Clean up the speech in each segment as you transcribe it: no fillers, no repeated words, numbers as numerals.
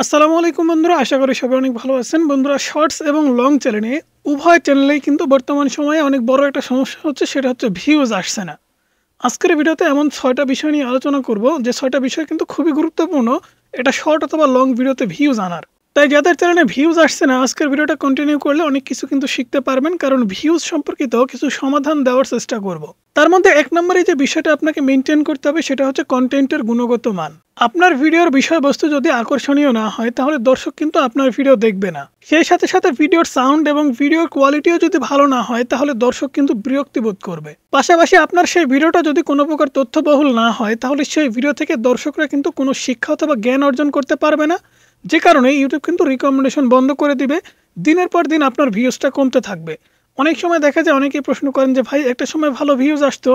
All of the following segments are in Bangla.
আসসালামু আলাইকুম বন্ধুরা, আশা করি সবাই অনেক ভালো আছেন। বন্ধুরা, শর্টস এবং লং চ্যানেলে উভয় চ্যানেলেই কিন্তু বর্তমান সময়ে অনেক বড় একটা সমস্যা হচ্ছে, সেটা হচ্ছে ভিউজ আসছে না। আজকের ভিডিওতে এমন 6টা বিষয় নিয়ে আলোচনা করব যে 6টা বিষয় কিন্তু খুবই গুরুত্বপূর্ণ এটা শর্ট অথবা লং ভিডিওতে ভিউজ আনার। তাই যাদের চ্যানেলে ভিউজ আসছে না, আজকের ভিডিওটা কন্টিনিউ করলে অনেক কিছু কিন্তু শিখতে পারবেন, কারণ ভিউজ সম্পর্কিত কিছু সমাধান দেওয়ার চেষ্টা করব। তার মধ্যে এক নম্বরে যে বিষয়টা আপনাকে মেনটেন করতে হবে সেটা হচ্ছে কন্টেন্টের গুণগত মান। আপনার ভিডিওর বিষয়বস্তু যদি আকর্ষণীয় না হয় তাহলে দর্শক কিন্তু আপনার ভিডিও দেখবে না। সেই সাথে সাথে ভিডিওর সাউন্ড এবং ভিডিওর কোয়ালিটিও যদি ভালো না হয় তাহলে দর্শক কিন্তু বিরক্তি বোধ করবে। পাশাপাশি আপনার সেই ভিডিওটা যদি কোনো প্রকার তথ্যবহুল না হয় তাহলে সেই ভিডিও থেকে দর্শকরা কিন্তু কোনো শিক্ষা অথবা জ্ঞান অর্জন করতে পারবে না, যে কারণে ইউটিউব কিন্তু রিকমেন্ডেশন বন্ধ করে দিবে। দিনের পর দিন আপনার ভিউজটা কমতে থাকবে। অনেক সময় দেখা যায় অনেকেই প্রশ্ন করেন যে ভাই, একটা সময় ভালো ভিউজ আসতো,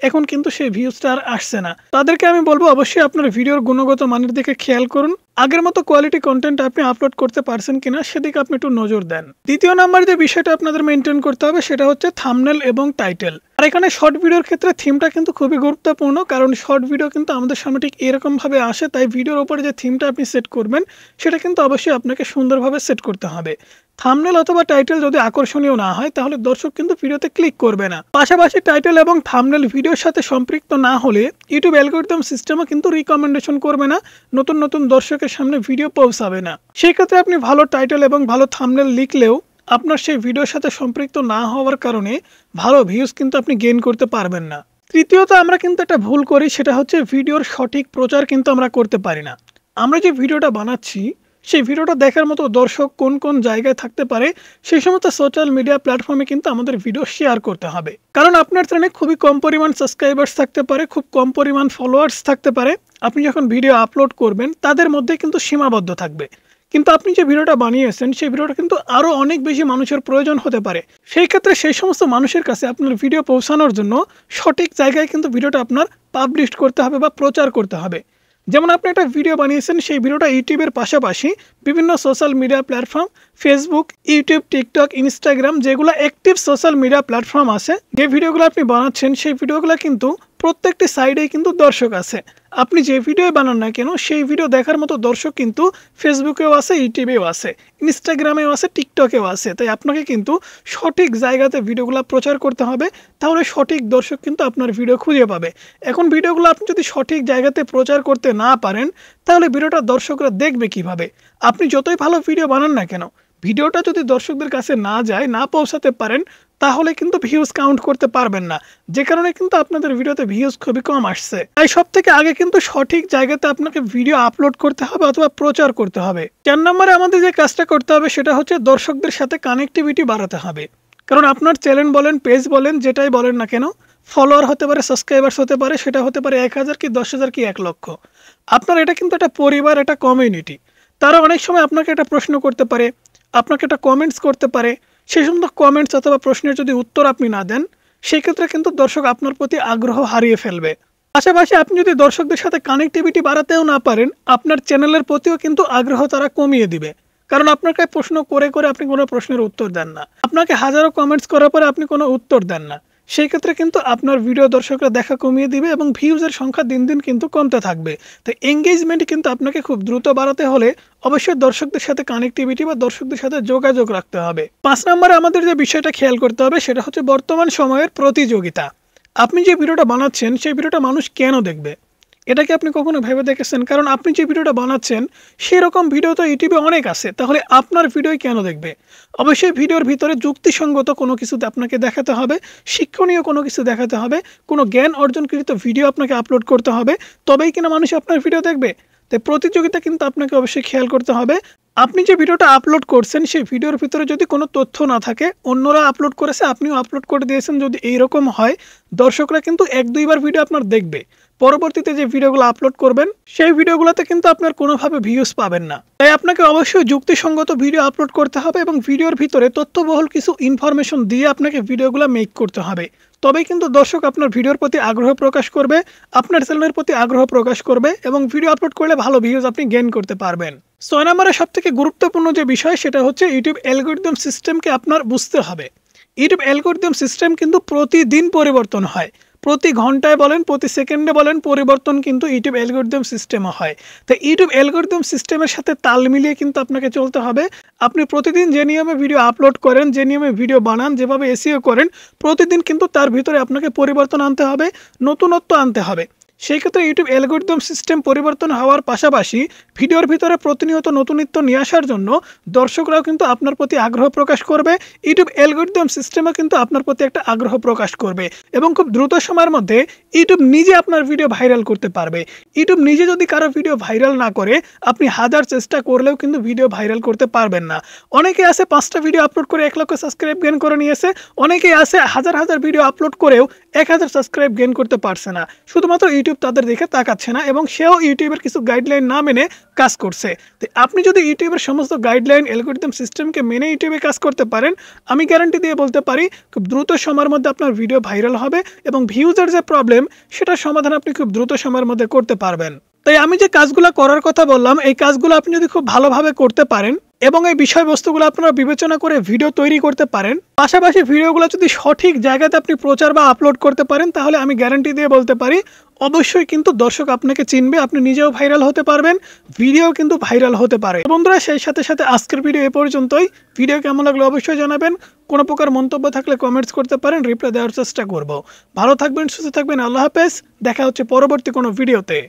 এখন কিন্তু সেই ভিউজটা আর আসছে না। তাদেরকে আমি বলবো অবশ্যই আপনার ভিডিওর গুণগত মানের দিকে খেয়াল করুন। আগের মতো কোয়ালিটি কন্টেন্ট আপনি আপলোড করতে পারছেন কিনা সেদিকে আপনি একটু নজর দেন। দ্বিতীয় নাম্বার যে বিষয়টা আপনাদের মেনটেন করতে হবে সেটা হচ্ছে থাম্বনেল এবং টাইটেল। আর এখানে শর্ট ভিডিওর ক্ষেত্রে থিমটা কিন্তু খুবই গুরুত্বপূর্ণ, কারণ শর্ট ভিডিও কিন্তু আমাদের সামনে ঠিক এরকম ভাবে আসে। তাই ভিডিওর উপরে যে থিমটা আপনি সেট করবেন সেটা কিন্তু অবশ্যই আপনাকে সুন্দরভাবে সেট করতে হবে। থাম্বনেল অথবা টাইটেল যদি আকর্ষণীয় না হয় তাহলে দর্শক কিন্তু ভিডিওতে ক্লিক করবে না। পাশাপাশি টাইটেল এবং থাম্বনেল ভিডিওর সাথে সম্পৃক্ত না হলে ইউটিউব অ্যালগরিদম সিস্টেমও কিন্তু রিকমেন্ডেশন করবে না, নতুন নতুন দর্শকের সামনে ভিডিও পৌঁছাবে না। সেই ক্ষেত্রে আপনি ভালো টাইটেল এবং ভালো থাম্বনেল লিখলেও আপনার সেই ভিডিওর সাথে সম্পৃক্ত না হওয়ার কারণে ভালো ভিউজ কিন্তু আপনি গেইন করতে পারবেন না। তৃতীয়ত, আমরা কিন্তু একটা ভুল করি, সেটা হচ্ছে ভিডিওর সঠিক প্রচার কিন্তু আমরা করতে পারি না। আমরা যে ভিডিওটা বানাচ্ছি সেই ভিডিওটা দেখার মতো দর্শক কোন কোন জায়গায় থাকতে পারে সেই সমস্ত সোশ্যাল মিডিয়া প্ল্যাটফর্মে কিন্তু আমাদের ভিডিও শেয়ার করতে হবে। কারণ আপনার চ্যানেলে খুবই কম পরিমাণ সাবস্ক্রাইবার্স থাকতে পারে, খুব কম পরিমাণ ফলোয়ার্স থাকতে পারে। আপনি যখন ভিডিও আপলোড করবেন তাদের মধ্যে কিন্তু সীমাবদ্ধ থাকবে, কিন্তু আপনি যে ভিডিওটা বানিয়েছেন সেই ভিডিওটা কিন্তু আরও অনেক বেশি মানুষের প্রয়োজন হতে পারে। সেই ক্ষেত্রে সেই সমস্ত মানুষের কাছে আপনার ভিডিও পৌঁছানোর জন্য সঠিক জায়গায় কিন্তু ভিডিওটা আপনার পাবলিশ করতে হবে বা প্রচার করতে হবে। যেমন আপনি একটা ভিডিও বানিয়েছেন, সেই ভিডিওটা ইউটিউবের পাশাপাশি বিভিন্ন social media platform, Facebook, YouTube, TikTok, Instagram, যেগুলো অ্যাক্টিভ সোশ্যাল মিডিয়া প্ল্যাটফর্ম আছে, যে ভিডিওগুলো আপনি বানাচ্ছেন সেই ভিডিওগুলো কিন্তু প্রত্যেকটি সাইডেই কিন্তু দর্শক আছে। আপনি যে ভিডিও বানান না কেন সেই ভিডিও দেখার মতো দর্শক কিন্তু ফেসবুকেও আছে, ইউটিউবেও আছে, ইনস্টাগ্রামেও আছে, টিকটকেও আছে। তাই আপনাকে কিন্তু সঠিক জায়গাতে ভিডিওগুলো প্রচার করতে হবে, তাহলে সঠিক দর্শক কিন্তু আপনার ভিডিও খুঁজে পাবে। এখন ভিডিওগুলো আপনি যদি সঠিক জায়গাতে প্রচার করতে না পারেন তাহলে ভিডিওটা দর্শকরা দেখবে কিভাবে? আপনি যতই ভালো ভিডিও বানান না কেন, ভিডিওটা যদি দর্শকদের কাছে না যায়, না পৌঁছাতে পারেন, তাহলে কিন্তু ভিউজ কাউন্ট করতে পারবেন না, যে কারণে কিন্তু আপনাদের ভিডিওতে ভিউজ খুবই কম আসছে। তাই সব থেকে আগে কিন্তু সঠিক জায়গাতে আপনাকে ভিডিও আপলোড করতে হবে অথবা প্রচার করতে হবে। 4 নম্বরে আমাদের যে কাজটা করতে হবে সেটা হচ্ছে দর্শকদের সাথে কানেক্টিভিটি বাড়াতে হবে। কারণ আপনার চ্যানেল বলেন, পেজ বলেন, যেটাই বলেন না কেন, ফলোয়ার হতে পারে, সাবস্ক্রাইবার্স হতে পারে, সেটা হতে পারে 1000 কি 10,000 কি 1 লক্ষ। আপনার এটা কিন্তু একটা পরিবার, একটা কমিউনিটি। তারা অনেক সময় আপনাকে একটা প্রশ্ন করতে পারে, আপনাকে একটা কমেন্টস করতে পারে। সেই সমস্ত কমেন্টস অথবা প্রশ্নের যদি উত্তর আপনি না দেন সেই ক্ষেত্রে কিন্তু দর্শক আপনার প্রতি আগ্রহ হারিয়ে ফেলবে। পাশাপাশি আপনি যদি দর্শকদের সাথে কানেক্টিভিটি বাড়াতেও না পারেন, আপনার চ্যানেলের প্রতিও কিন্তু আগ্রহ তারা কমিয়ে দিবে। কারণ আপনাকে প্রশ্ন করে করে আপনি কোনো প্রশ্নের উত্তর দেন না, আপনাকে হাজারো কমেন্টস করার পরে আপনি কোনো উত্তর দেন না, সেই ক্ষেত্রে কিন্তু আপনার ভিডিও দর্শকরা দেখা কমিয়ে দিবে এবং ভিউজের সংখ্যা দিন দিন কিন্তু কমতে থাকবে। তো এঙ্গেজমেন্ট কিন্তু আপনাকে খুব দ্রুত বাড়াতে হলে অবশ্যই দর্শকদের সাথে কানেক্টিভিটি বা দর্শকদের সাথে যোগাযোগ রাখতে হবে। 5 নম্বরে আমাদের যে বিষয়টা খেয়াল করতে হবে সেটা হচ্ছে বর্তমান সময়ের প্রতিযোগিতা। আপনি যে ভিডিওটা বানাচ্ছেন সেই ভিডিওটা মানুষ কেন দেখবে? এটা কি আপনি কখনো ভেবে দেখেছেন? কারণ আপনি যে ভিডিওটা বানাচ্ছেন সেরকম ভিডিও তো ইউটিউবে অনেক আছে, তাহলে আপনার ভিডিওই কেন দেখবে? অবশ্যই ভিডিওর ভিতরে যুক্তিসঙ্গত কোনো কিছুতে আপনাকে দেখাতে হবে, শিক্ষণীয় কোনো কিছু দেখাতে হবে, কোনো জ্ঞান অর্জনকৃত ভিডিও আপনাকে আপলোড করতে হবে, তবেই কিনা মানুষ আপনার ভিডিও দেখবে। তাই প্রতিযোগিতা কিন্তু আপনাকে অবশ্যই খেয়াল করতে হবে। আপনি যে ভিডিওটা আপলোড করছেন সেই ভিডিওর ভিতরে যদি কোনো তথ্য না থাকে, অন্যরা আপলোড করেছে আপনিও আপলোড করে দিয়েছেন, যদি এইরকম হয় দর্শকরা কিন্তু 1-2 বার ভিডিও আপনার দেখবে, পরবর্তীতে যে ভিডিওগুলো আপলোড করবেন সেই ভিডিওগুলোতে কিন্তু আপনার কোনোভাবে ভিউজ পাবেন না। তাই আপনাকে অবশ্যই যুক্তিসঙ্গত ভিডিও আপলোড করতে হবে এবং ভিডিওর ভিতরে তথ্যবহুল কিছু ইনফরমেশন দিয়ে আপনাকে ভিডিওগুলো মেক করতে হবে, তবেই কিন্তু দর্শক আপনার ভিডিওর প্রতি আগ্রহ প্রকাশ করবে, আপনার চ্যানেলের প্রতি আগ্রহ প্রকাশ করবে এবং ভিডিও আপলোড করলে ভালো ভিউজ আপনি গেইন করতে পারবেন। 6 নম্বরে সবথেকে গুরুত্বপূর্ণ যে বিষয় সেটা হচ্ছে ইউটিউব অ্যালগরিদম সিস্টেমকে আপনার বুঝতে হবে। ইউটিউব অ্যালগরিদম সিস্টেম কিন্তু প্রতিদিন পরিবর্তন হয়। প্রতি ঘন্টায় বলেন প্রতি সেকেন্ডে বলেন পরিবর্তন কিন্তু ইউটিউব অ্যালগরিদম সিস্টেমে হয়। তো ইউটিউব অ্যালগরিদম সিস্টেমের সাথে তাল মিলিয়ে কিন্তু আপনাকে চলতে হবে। আপনি প্রতিদিন যে নিয়মে ভিডিও আপলোড করেন, যে নিয়মে ভিডিও বানান, যেভাবে এসইও করেন, প্রতিদিন কিন্তু তার ভিতরে আপনাকে পরিবর্তন আনতে হবে, নতুনত্ব আনতে হবে। সেই ক্ষেত্রে ইউটিউব অ্যালগরিদম সিস্টেম পরিবর্তন হওয়ার পাশাপাশি ভিডিওর ভিতরে প্রতিনিয়ত নতুনত্ব নিয়ে আসার জন্য দর্শকরাও কিন্তু আপনার প্রতি আগ্রহ প্রকাশ করবে। ইউটিউব অ্যালগরিদম সিস্টেমও কিন্তু আপনার প্রতি একটা আগ্রহ প্রকাশ করবে এবং খুব দ্রুত সময়ের মধ্যে ইউটিউব নিজে আপনার ভিডিও ভাইরাল করতে পারবে। ইউটিউব নিজে যদি কারো ভিডিও ভাইরাল না করে, আপনি হাজার চেষ্টা করলেও কিন্তু ভিডিও ভাইরাল করতে পারবেন না। অনেকে আছে 5টা ভিডিও আপলোড করে 1 লক্ষ সাবস্ক্রাইব গেইন করে নিয়েছে, অনেকে আছে হাজার হাজার ভিডিও আপলোড করেও 1000 সাবস্ক্রাইব গেইন করতে পারছে না। শুধুমাত্র ইউটিউব তাদের দেখে তাকাচ্ছে না এবং সেও ইউটিউবের কিছু গাইডলাইন না মেনে কাজ করছে। তো আপনি যদি ইউটিউবের সমস্ত গাইডলাইন অ্যালগরিদম সিস্টেমকে মেনে ইউটিউবে কাজ করতে পারেন, আমি গ্যারান্টি দিয়ে বলতে পারি খুব দ্রুত সময়ের মধ্যে আপনার ভিডিও ভাইরাল হবে এবং ভিউজের যে প্রবলেম সেটার সমাধান আপনি খুব দ্রুত সময়ের মধ্যে করতে পারবেন। তাই আমি যে কাজগুলো করার কথা বললাম, এই কাজগুলো আপনি যদি খুব ভালোভাবে করতে পারেন এবং এই বিষয়বস্তুগুলো আপনারা বিবেচনা করে ভিডিও তৈরি করতে পারেন, পাশাপাশি ভিডিওগুলো যদি সঠিক জায়গাতে আপনি প্রচার বা আপলোড করতে পারেন, তাহলে আমি গ্যারান্টি দিয়ে বলতে পারি অবশ্যই কিন্তু দর্শক আপনাকে চিনবে, আপনি নিজেও ভাইরাল হতে পারবেন, ভিডিও কিন্তু ভাইরাল হতে পারে। বন্ধুরা, সেই সাথে সাথে আজকের ভিডিও এ পর্যন্তই। ভিডিও কেমন লাগলো অবশ্যই জানাবেন। কোনো প্রকার মন্তব্য থাকলে কমেন্টস করতে পারেন, রিপ্লাই দেওয়ার চেষ্টা করব। ভালো থাকবেন, সুস্থ থাকবেন, আল্লাহ হাফেজ। দেখা হচ্ছে পরবর্তী কোনো ভিডিওতে।